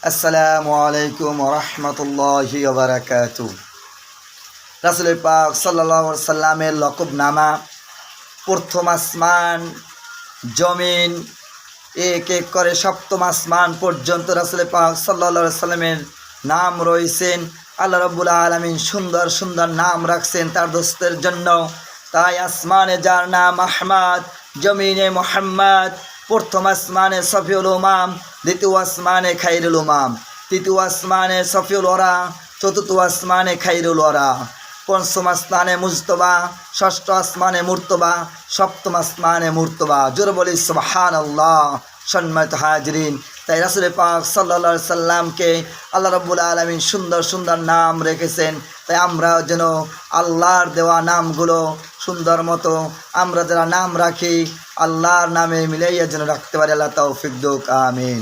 আসসালামু আলাইকুম রহমতুল্লাহি ওয়া বারাকাতুহু। রাসূল পাক সাল্লাল্লাহু আলাইহি সাল্লামের লকবনামা প্রথম আসমান জমিন এক এক করে সপ্তম আসমান পর্যন্ত রাসূল পাক সাল্লাল্লাহু আলাইহি সাল্লামের নাম রয়েছেন। আল্লাহ রাব্বুল আলামিন সুন্দর সুন্দর নাম রাখছেন তার দোস্তের জন্য। তাই আসমানে যার নাম আহমদ, জমিনে মুহাম্মদ, প্রথম আসমানে সফিউল উমাম, দ্বিতীয় আসমানে খাইরুল উমাম, তৃতীয় আসমানে সফিউল ওরা, চতুর্থ আসমানে খাইরুল ওরা, পঞ্চম আসমানে মুজতবা, ষষ্ঠ আসমানে মুর্তবা, সপ্তম আসমানে মুর্তবা। জোরে বলি সুবহানাল্লাহ। সম্মানিত হাজরিন, তাই রাসূল পাক সাল্লাল্লাহু আলাইহি সাল্লামকে আল্লাহ রাব্বুল আলামিন সুন্দর সুন্দর নাম রেখেছেন। তাই আমরা যেন আল্লাহর দেওয়া নামগুলো সুন্দর মতো আমরা যারা নাম রাখি আল্লাহর নামে মিলাইয়া যেন রাখতে পারি। আল্লাহ তৌফিক দিক, আমিন।